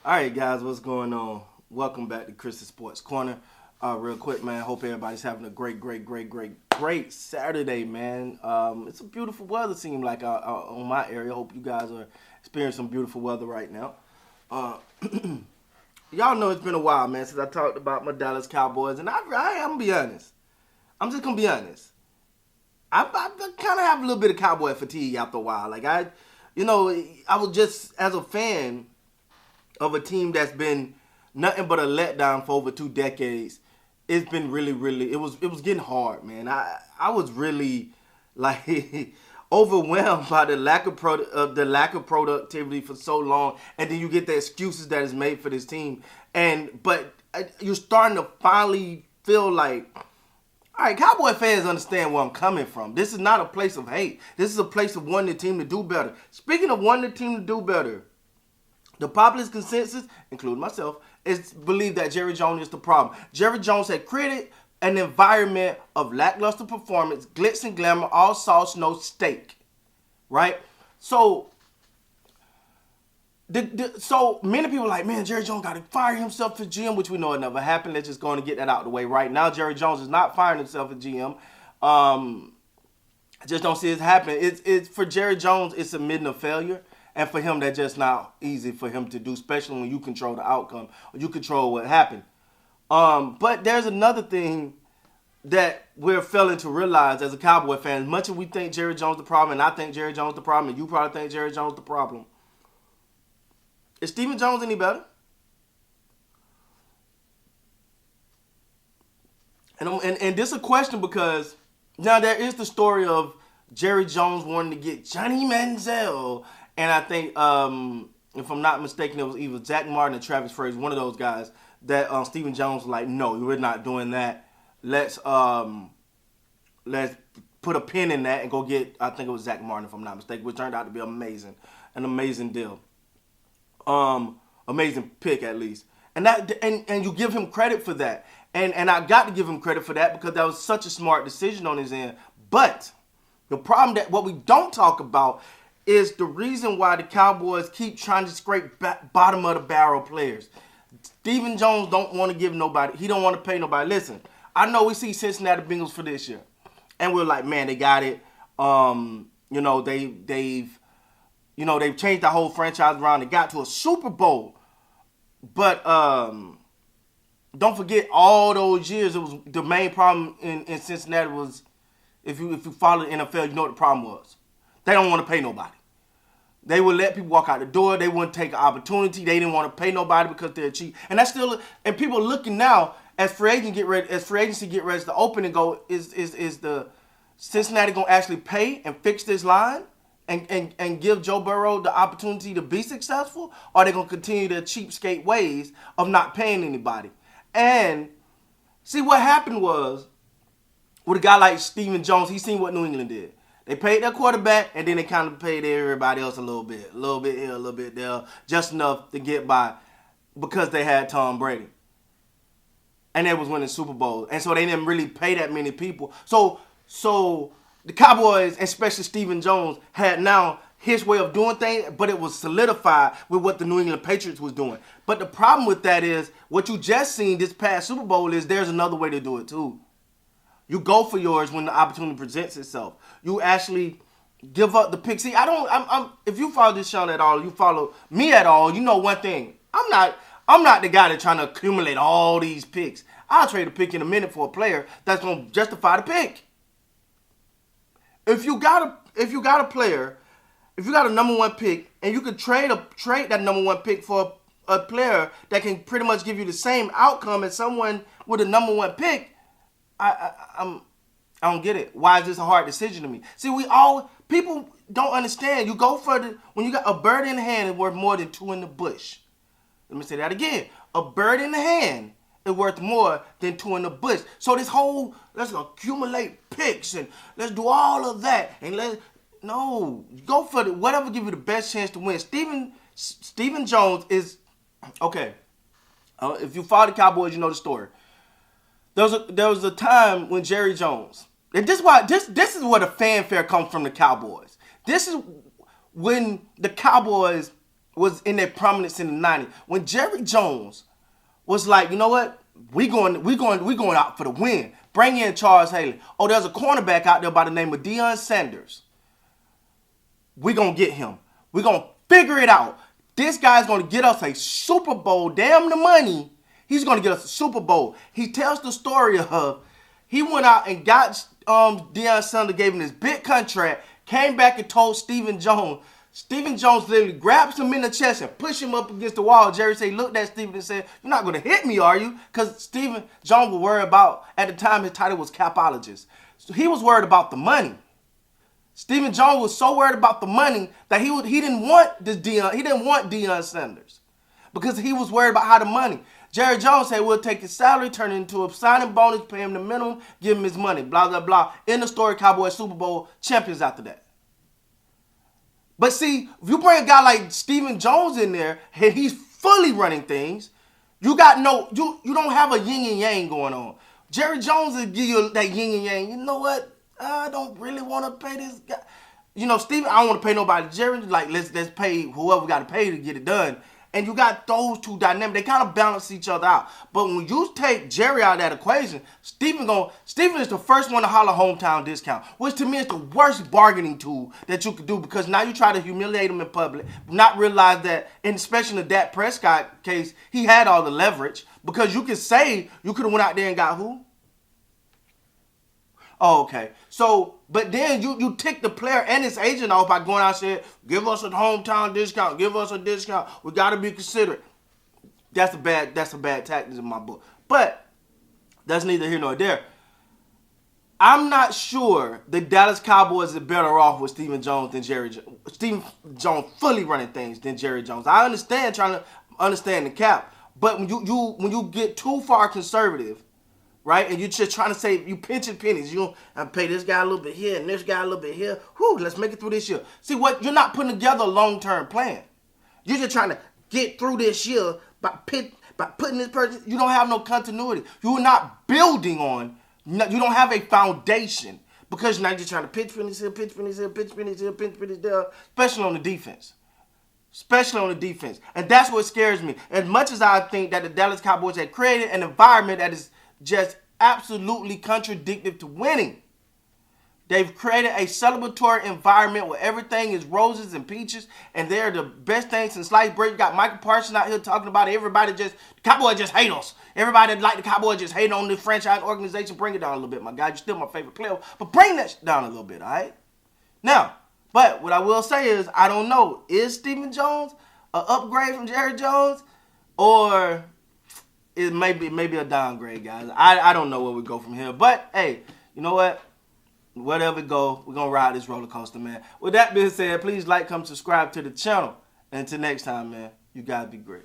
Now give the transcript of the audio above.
All right, guys, what's going on? Welcome back to Chris's Sports Corner. Real quick, man. Hope everybody's having a great Saturday, man. It's a beautiful weather, seem like on my area. Hope you guys are experiencing some beautiful weather right now. Uh, y'all know it's been a while, man, since I talked about my Dallas Cowboys, and I'm gonna be honest. I'm just gonna be honest. I kind of have a little bit of cowboy fatigue after a while. I was just as a fan of a team that's been nothing but a letdown for over 2 decades. It's been really it was getting hard, man. I was really like overwhelmed by the lack of productivity for so long, and then you get the excuses that is made for this team, but you're starting to finally feel like, all right, Cowboy fans understand where I'm coming from. This is not a place of hate. This is a place of wanting the team to do better. Speaking of wanting the team to do better, the populist consensus, including myself, is believe that Jerry Jones is the problem. Jerry Jones had created an environment of lackluster performance, glitz and glamour, all sauce, no steak. Right? So, so many people are like, man, Jerry Jones got to fire himself as GM, which we know it never happened. Let's just go on and get that out of the way right now. Jerry Jones is not firing himself as GM. I just don't see it happening. It's for Jerry Jones, it's admitting a failure. And for him, that's just not easy for him to do, especially when you control the outcome or you control what happened. But there's another thing that we're failing to realize as a Cowboy fan. As much as we think Jerry Jones the problem, and I think Jerry Jones the problem, and you probably think Jerry Jones the problem, is Stephen Jones any better? And this is a question because now there is the story of Jerry Jones wanting to get Johnny Manziel. And I think, if I'm not mistaken, it was either Zach Martin or Travis Frazier, one of those guys, that Stephen Jones was like, no, we're not doing that. Let's put a pin in that and go get, I think it was Zach Martin, if I'm not mistaken, which turned out to be amazing. An amazing deal. Amazing pick, at least. And you give him credit for that. And I got to give him credit for that because that was such a smart decision on his end. But the problem that what we don't talk about is the reason why the Cowboys keep trying to scrape bottom of the barrel players. Stephen Jones don't want to give nobody. He don't want to pay nobody. Listen, I know we see Cincinnati Bengals for this year, and we're like, man, they got it. They've changed the whole franchise around. They got to a Super Bowl, but don't forget all those years. It was the main problem in Cincinnati was if you follow the NFL, you know what the problem was. They don't want to pay nobody. They would let people walk out the door. They wouldn't take an opportunity. They didn't want to pay nobody because they're cheap. And that's still, and people looking now as free agency get ready to open and go, is the Cincinnati gonna actually pay and fix this line and give Joe Burrow the opportunity to be successful? Or are they gonna continue their cheapskate ways of not paying anybody? And see what happened was with a guy like Stephen Jones, he seen what New England did. They paid their quarterback, and then they kind of paid everybody else a little bit here, a little bit there, just enough to get by because they had Tom Brady. And they was winning Super Bowls. And so they didn't really pay that many people. So the Cowboys, especially Stephen Jones, had now his way of doing things, but it was solidified with what the New England Patriots was doing. But the problem with that is, what you just seen this past Super Bowl is there's another way to do it too. You go for yours when the opportunity presents itself. You actually give up the pick. See, if you follow this show at all, you follow me at all, you know one thing. I'm not the guy that's trying to accumulate all these picks. I'll trade a pick in a minute for a player that's going to justify the pick. If you got a player, if you got a number one pick, and you could trade that number one pick for a player that can pretty much give you the same outcome as someone with a number one pick, I don't get it. Why is this a hard decision to me? See, people don't understand. You go when you got a bird in the hand is worth more than two in the bush. Let me say that again. A bird in the hand is worth more than two in the bush. So this whole, let's accumulate picks and let's do all of that. And go for whatever give you the best chance to win. Stephen Jones is, okay. If you follow the Cowboys, you know the story. There was a time when Jerry Jones, and this is where the fanfare comes from the Cowboys. This is when the Cowboys was in their prominence in the 90s. When Jerry Jones was like, you know what? We going out for the win. Bring in Charles Haley. Oh, there's a cornerback out there by the name of Deion Sanders. We gonna get him. We gonna figure it out. This guy's gonna get us a Super Bowl. Damn the money. He's gonna get us a Super Bowl. He tells the story of he went out and got Deion Sanders, gave him this big contract, came back and told Stephen Jones. Stephen Jones literally grabs him in the chest and pushed him up against the wall. Jerry said, looked at Stephen and said, you're not going to hit me, are you? Because Stephen Jones was worried about, at the time his title was capologist. So he was worried about the money. Stephen Jones was so worried about the money that he didn't want Deion Sanders because he was worried about how the money. Jerry Jones said, we'll take his salary, turn it into a signing bonus, pay him the minimum, give him his money, blah, blah, blah. In the story, Cowboys Super Bowl champions after that. But see, if you bring a guy like Stephen Jones in there and he's fully running things, you don't have a yin and yang going on. Jerry Jones will give you that yin and yang. You know what? I don't really want to pay this guy. You know, Stephen, I don't want to pay nobody. Jerry, like, let's pay whoever we got to pay to get it done. And you got those two dynamics. They kind of balance each other out. But when you take Jerry out of that equation, Stephen is the first one to holler hometown discount, which to me is the worst bargaining tool that you could do because now you try to humiliate him in public, not realize that, and especially in the Dak Prescott case, he had all the leverage because you could say you could have went out there and got who? Oh, okay. So, but then you tick the player and his agent off by going out and saying, give us a hometown discount, give us a discount. We got to be considerate. That's a bad tactic in my book. But that's neither here nor there. I'm not sure the Dallas Cowboys are better off with Stephen Jones than Jerry Jones. Stephen Jones fully running things than Jerry Jones. I understand trying to understand the cap, but when you get too far conservative, right? And you're just trying to say, you pinching pennies. You pay this guy a little bit here and this guy a little bit here. Whew, let's make it through this year. See, what you're not putting together a long-term plan. You're just trying to get through this year by putting this person. You don't have no continuity. You're not building on. You don't have a foundation because now you're trying to pitch pennies here, pitch pennies here, pitch pennies here, pitch pennies there, especially on the defense. And that's what scares me. As much as I think that the Dallas Cowboys have created an environment that is just absolutely contradictory to winning. They've created a celebratory environment where everything is roses and peaches, and they're the best things since sliced bread. You got Michael Parsons out here talking about it. The Cowboys just hate us. Everybody that like the Cowboys just hate on the franchise organization. Bring it down a little bit, my guy. You're still my favorite player, but bring that down a little bit, all right? Now, but what I will say is, I don't know. Is Stephen Jones an upgrade from Jerry Jones, or it may be a downgrade, guys? I don't know where we go from here. But, hey, you know what? Whatever it go, we're going to ride this roller coaster, man. With that being said, please like, comment, subscribe to the channel. And until next time, man, you guys be great.